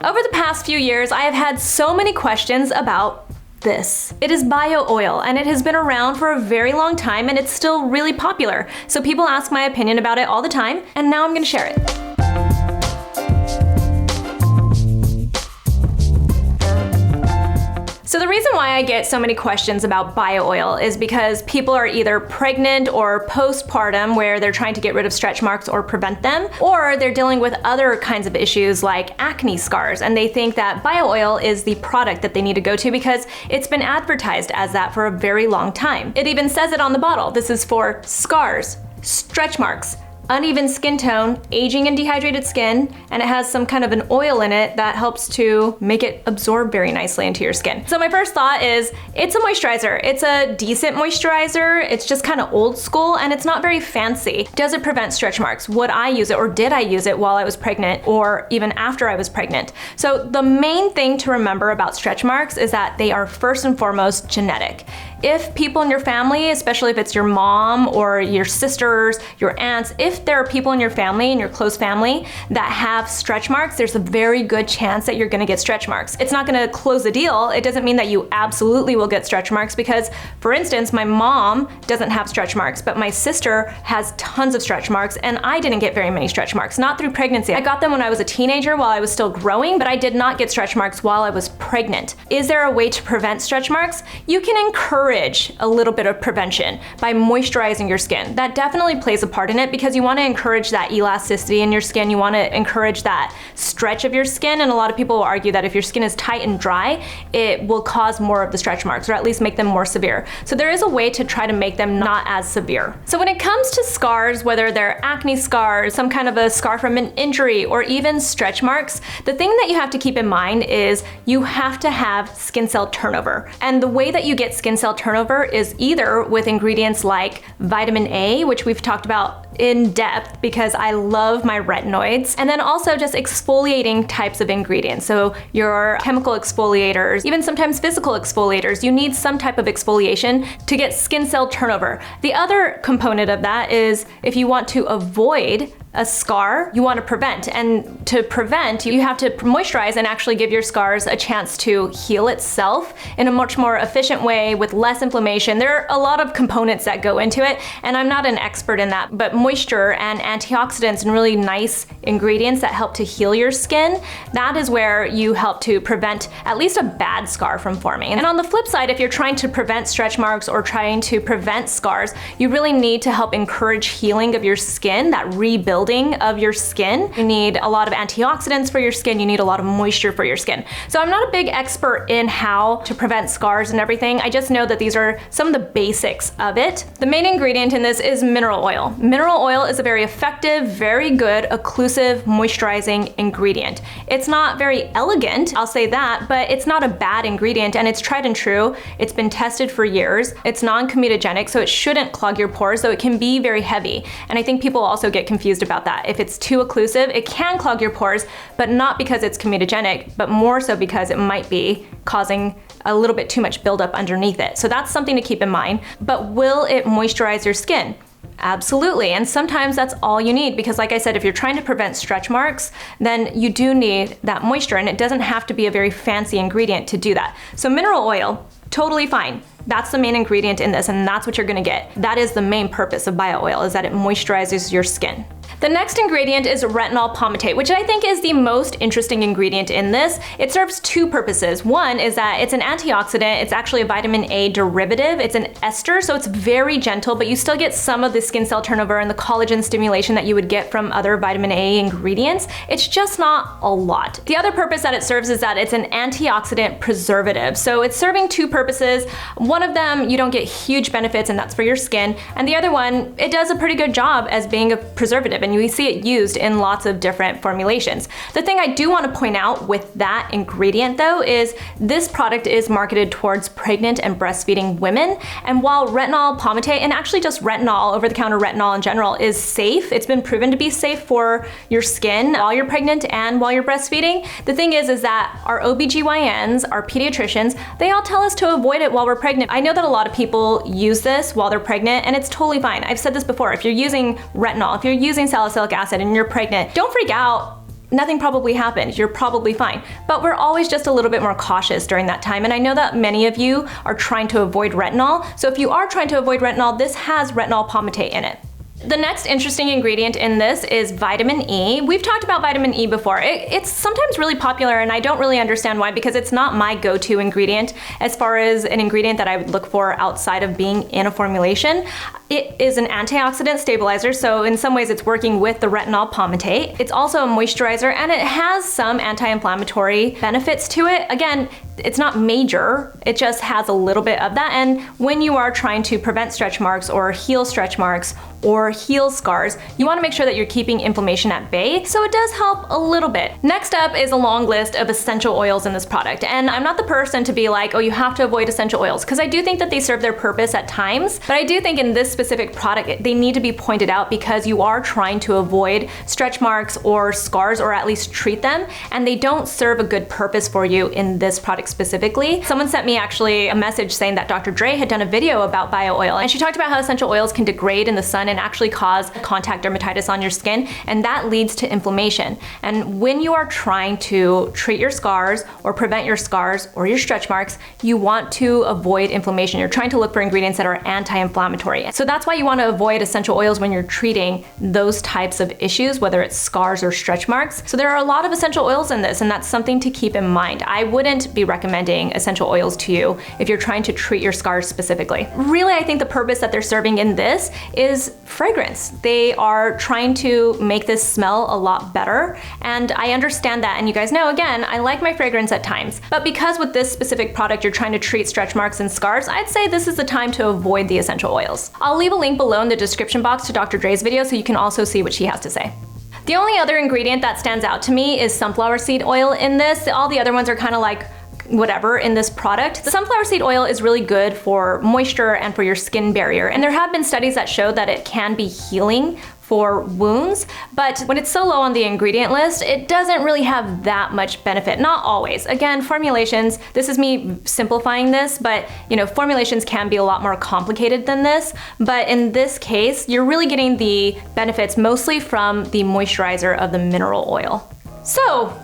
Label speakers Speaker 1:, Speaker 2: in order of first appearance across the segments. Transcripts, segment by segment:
Speaker 1: Over the past few years, I have had so many questions about this. It is bio oil, and it has been around for a very long time, and it's still really popular. So people ask my opinion about it all the time, and now I'm gonna share it. So the reason why I get so many questions about bio oil is because people are either pregnant or postpartum, where they're trying to get rid of stretch marks or prevent them, or they're dealing with other kinds of issues like acne scars, and they think that bio oil is the product that they need to go to because it's been advertised as that for a very long time. It even says it on the bottle. This is for scars, stretch marks, uneven skin tone, aging and dehydrated skin, and it has some kind of an oil in it that helps to make it absorb very nicely into your skin. So my first thought is, it's a moisturizer. It's a decent moisturizer. It's just kind of old school, and it's not very fancy. Does it prevent stretch marks? Would I use it, or did I use it while I was pregnant, or even after I was pregnant? So the main thing to remember about stretch marks is that they are first and foremost genetic. If people in your family, especially if it's your mom or your sisters, your aunts, if there are people in your family, in your close family, that have stretch marks, there's a very good chance that you're gonna get stretch marks. It's not gonna close the deal. It doesn't mean that you absolutely will get stretch marks because, for instance, my mom doesn't have stretch marks, but my sister has tons of stretch marks, and I didn't get very many stretch marks, not through pregnancy. I got them when I was a teenager while I was still growing, but I did not get stretch marks while I was pregnant. Is there a way to prevent stretch marks? You can encourage a little bit of prevention by moisturizing your skin. That definitely plays a part in it because you want to encourage that elasticity in your skin. You want to encourage that stretch of your skin, and a lot of people will argue that if your skin is tight and dry, it will cause more of the stretch marks, or at least make them more severe. So there is a way to try to make them not as severe. So when it comes to scars, whether they're acne scars, some kind of a scar from an injury, or even stretch marks, the thing that you have to keep in mind is you have to have skin cell turnover. And the way that you get skin cell turnover is either with ingredients like vitamin A, which we've talked about in depth because I love my retinoids, and then also just exfoliating types of ingredients. So your chemical exfoliators, even sometimes physical exfoliators, you need some type of exfoliation to get skin cell turnover. The other component of that is if you want to avoid a scar, you want to prevent. And to prevent, you have to moisturize and actually give your scars a chance to heal itself in a much more efficient way with less inflammation. There are a lot of components that go into it, and I'm not an expert in that, but moisture and antioxidants and really nice ingredients that help to heal your skin, that is where you help to prevent at least a bad scar from forming. And on the flip side, if you're trying to prevent stretch marks or trying to prevent scars, you really need to help encourage healing of your skin, that rebuilding of your skin. You need a lot of antioxidants for your skin. You need a lot of moisture for your skin. So I'm not a big expert in how to prevent scars and everything. I just know that these are some of the basics of it. The main ingredient in this is mineral oil. Mineral oil is a very effective, very good, occlusive, moisturizing ingredient. It's not very elegant, I'll say that, but it's not a bad ingredient, and it's tried and true. It's been tested for years. It's non-comedogenic, so it shouldn't clog your pores, though it can be very heavy. And I think people also get confused about that. If it's too occlusive, it can clog your pores, but not because it's comedogenic, but more so because it might be causing a little bit too much buildup underneath it. So that's something to keep in mind. But will it moisturize your skin? Absolutely, and sometimes that's all you need because, like I said, if you're trying to prevent stretch marks, then you do need that moisture, and it doesn't have to be a very fancy ingredient to do that. So mineral oil, totally fine. That's the main ingredient in this, and that's what you're gonna get. That is the main purpose of bio oil, is that it moisturizes your skin. The next ingredient is retinol palmitate, which I think is the most interesting ingredient in this. It serves two purposes. One is that it's an antioxidant. It's actually a vitamin A derivative. It's an ester, so it's very gentle, but you still get some of the skin cell turnover and the collagen stimulation that you would get from other vitamin A ingredients. It's just not a lot. The other purpose that it serves is that it's an antioxidant preservative. So it's serving two purposes. One of them, you don't get huge benefits, and that's for your skin. And the other one, it does a pretty good job as being a preservative, and you see it used in lots of different formulations. The thing I do want to point out with that ingredient though is this product is marketed towards pregnant and breastfeeding women, and while retinol palmitate, and actually just retinol, over-the-counter retinol in general, is safe, it's been proven to be safe for your skin while you're pregnant and while you're breastfeeding, the thing is that our OBGYNs, our pediatricians, they all tell us to avoid it while we're pregnant. I know that a lot of people use this while they're pregnant, and it's totally fine. I've said this before, if you're using retinol, if you're using salicylic acid and you're pregnant, don't freak out nothing probably happened. You're probably fine. But we're always just a little bit more cautious during that time. And I know that many of you are trying to avoid retinol. So if you are trying to avoid retinol, this has retinol palmitate in it. The next interesting ingredient in this is vitamin E. We've talked about vitamin E before. It's sometimes really popular, and I don't really understand why, because it's not my go-to ingredient as far as an ingredient that I would look for outside of being in a formulation. It is an antioxidant stabilizer, so in some ways it's working with the retinol palmitate. It's also a moisturizer, and it has some anti-inflammatory benefits to it. Again, it's not major, it just has a little bit of that. And when you are trying to prevent stretch marks or heal stretch marks or heal scars, you want to make sure that you're keeping inflammation at bay, so it does help a little bit. Next up is a long list of essential oils in this product, and I'm not the person to be like, oh, you have to avoid essential oils, because I do think that they serve their purpose at times, but I do think in this specific product they need to be pointed out because you are trying to avoid stretch marks or scars, or at least treat them, and they don't serve a good purpose for you in this product specifically. Someone sent me actually a message saying that Dr. Dre had done a video about bio oil, and she talked about how essential oils can degrade in the sun and actually cause contact dermatitis on your skin, and that leads to inflammation. And when you are trying to treat your scars or prevent your scars or your stretch marks, you want to avoid inflammation. You're trying to look for ingredients that are anti-inflammatory. So that's why you want to avoid essential oils when you're treating those types of issues, whether it's scars or stretch marks. So there are a lot of essential oils in this, and that's something to keep in mind. I wouldn't be recommending essential oils to you if you're trying to treat your scars specifically. Really, I think the purpose that they're serving in this is fragrance. They are trying to make this smell a lot better, and I understand that, and you guys know, again, I like my fragrance at times, but because with this specific product you're trying to treat stretch marks and scars, I'd say this is the time to avoid the essential oils. I'll leave a link below in the description box to Dr. Dre's video so you can also see what she has to say. The only other ingredient that stands out to me is sunflower seed oil in this. All the other ones are kind of like whatever in this product. The sunflower seed oil is really good for moisture and for your skin barrier, and there have been studies that show that it can be healing for wounds, but when it's so low on the ingredient list, it doesn't really have that much benefit. Not always. Again, formulations, this is me simplifying this, but you know, formulations can be a lot more complicated than this, but in this case, you're really getting the benefits mostly from the moisturizer of the mineral oil. So,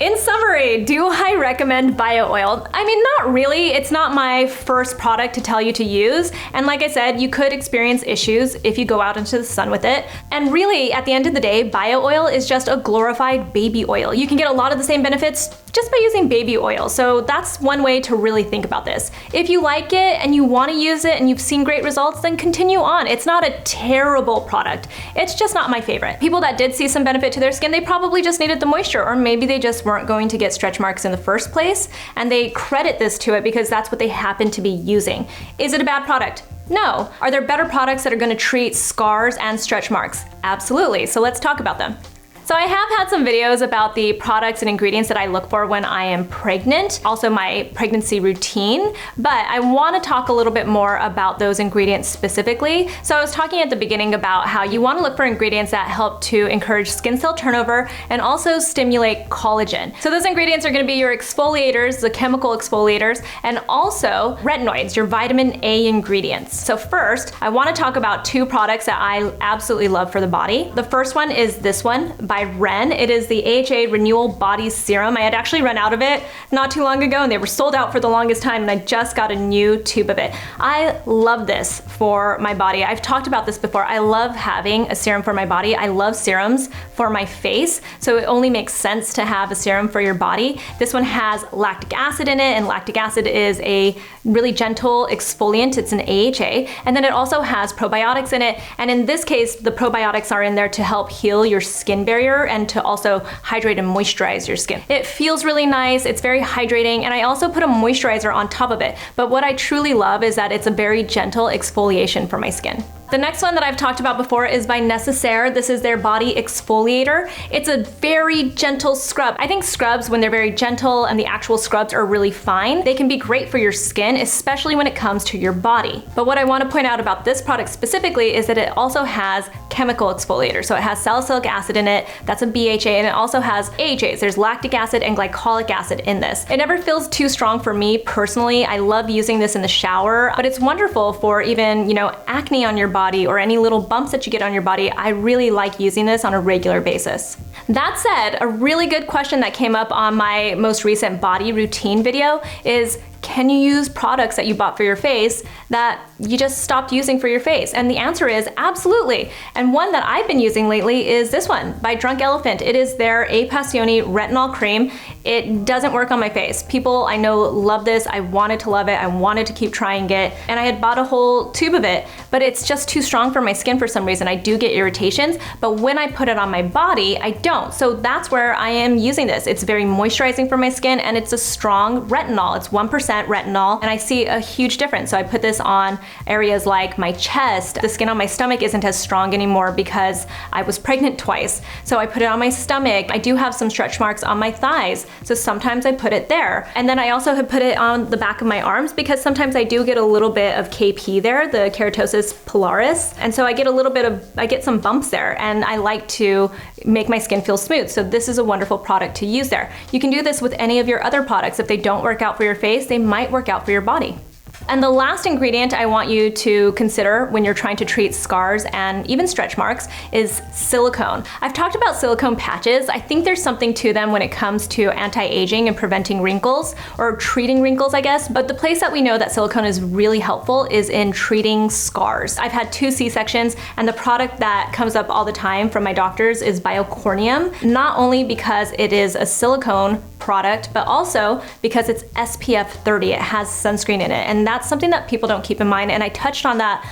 Speaker 1: in summary, do I recommend bio oil? I mean, not really. It's not my first product to tell you to use. And like I said, you could experience issues if you go out into the sun with it. And really, at the end of the day, bio oil is just a glorified baby oil. You can get a lot of the same benefits just by using baby oil. So that's one way to really think about this. If you like it and you want to use it and you've seen great results, then continue on. It's not a terrible product. It's just not my favorite. People that did see some benefit to their skin, they probably just needed the moisture, or maybe they just weren't going to get stretch marks in the first place, and they credit this to it because that's what they happen to be using. Is it a bad product? No. Are there better products that are going to treat scars and stretch marks? Absolutely. So let's talk about them. So I have had some videos about the products and ingredients that I look for when I am pregnant, also my pregnancy routine, but I want to talk a little bit more about those ingredients specifically. So I was talking at the beginning about how you want to look for ingredients that help to encourage skin cell turnover and also stimulate collagen. So those ingredients are going to be your exfoliators, the chemical exfoliators, and also retinoids, your vitamin A ingredients. So first, I want to talk about two products that I absolutely love for the body. The first one is this one by Ren. It is the AHA Renewal Body Serum. I had actually run out of it not too long ago, and they were sold out for the longest time, and I just got a new tube of it. I love this for my body. I've talked about this before. I love having a serum for my body. I love serums for my face, so it only makes sense to have a serum for your body. This one has lactic acid in it, and lactic acid is a really gentle exfoliant. It's an AHA, and then it also has probiotics in it, and in this case, the probiotics are in there to help heal your skin barrier and to also hydrate and moisturize your skin. It feels really nice, it's very hydrating, and I also put a moisturizer on top of it. But what I truly love is that it's a very gentle exfoliation for my skin. The next one that I've talked about before is by Nécessaire. This is their body exfoliator. It's a very gentle scrub. I think scrubs, when they're very gentle and the actual scrubs are really fine, they can be great for your skin, especially when it comes to your body. But what I want to point out about this product specifically is that it also has chemical exfoliator. So it has salicylic acid in it, that's a BHA, and it also has AHAs. There's lactic acid and glycolic acid in this. It never feels too strong for me personally. I love using this in the shower, but it's wonderful for even, acne on your body or any little bumps that you get on your body. I really like using this on a regular basis. That said, a really good question that came up on my most recent body routine video is, can you use products that you bought for your face that you just stopped using for your face? And the answer is absolutely. And one that I've been using lately is this one by Drunk Elephant. It is their A-Passioni Retinol Cream. It doesn't work on my face. People I know love this. I wanted to love it. I wanted to keep trying it. And I had bought a whole tube of it, but it's just too strong for my skin for some reason. I do get irritations, but when I put it on my body, I don't. So that's where I am using this. It's very moisturizing for my skin, and it's a strong retinol. It's 1% retinol, and I see a huge difference. So I put this on areas like my chest. The skin on my stomach isn't as strong anymore because I was pregnant twice. So I put it on my stomach. I do have some stretch marks on my thighs, so sometimes I put it there. And then I also have put it on the back of my arms because sometimes I do get a little bit of KP there, the keratosis pilaris. And so I get some bumps there, and I like to make my skin feel smooth. So this is a wonderful product to use there. You can do this with any of your other products. If they don't work out for your face, they might work out for your body. And the last ingredient I want you to consider when you're trying to treat scars and even stretch marks is silicone. I've talked about silicone patches. I think there's something to them when it comes to anti-aging and preventing wrinkles, or treating wrinkles, I guess. But the place that we know that silicone is really helpful is in treating scars. I've had 2 C-sections, and the product that comes up all the time from my doctors is Biocorneum, not only because it is a silicone product, but also because it's SPF 30. It has sunscreen in it, and that's something that people don't keep in mind, and I touched on that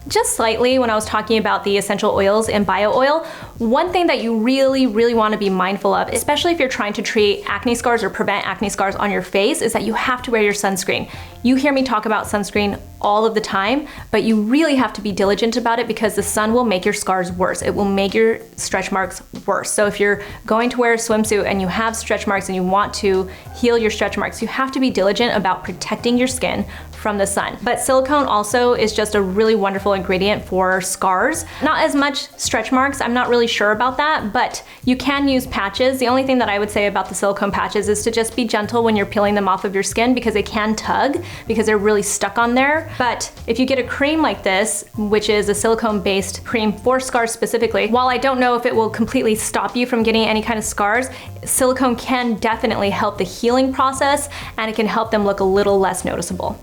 Speaker 1: just slightly when I was talking about the essential oils in bio oil. One thing that you really want to be mindful of, especially if you're trying to treat acne scars or prevent acne scars on your face, is that you have to wear your sunscreen. You hear me talk about sunscreen all of the time, but you really have to be diligent about it because the sun will make your scars worse. It will make your stretch marks worse. So if you're going to wear a swimsuit and you have stretch marks and you want to heal your stretch marks, you have to be diligent about protecting your skin from the sun. But silicone also is just a really wonderful ingredient for scars. Not as much stretch marks, I'm not really sure about that, but you can use patches. The only thing that I would say about the silicone patches is to just be gentle when you're peeling them off of your skin because they can tug because they're really stuck on there. But if you get a cream like this, which is a silicone-based cream for scars specifically, while I don't know if it will completely stop you from getting any kind of scars, silicone can definitely help the healing process, and it can help them look a little less noticeable.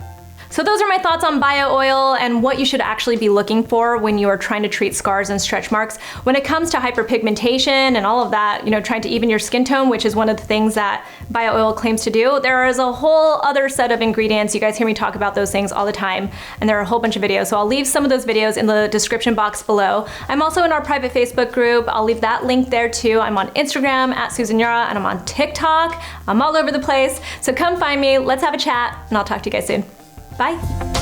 Speaker 1: So those are my thoughts on bio oil and what you should actually be looking for when you are trying to treat scars and stretch marks. When it comes to hyperpigmentation and all of that, trying to even your skin tone, which is one of the things that bio oil claims to do, there is a whole other set of ingredients. You guys hear me talk about those things all the time, and there are a whole bunch of videos. So I'll leave some of those videos in the description box below. I'm also in our private Facebook group. I'll leave that link there too. I'm on Instagram @SusanYara, and I'm on TikTok. I'm all over the place. So come find me, let's have a chat, and I'll talk to you guys soon. Bye.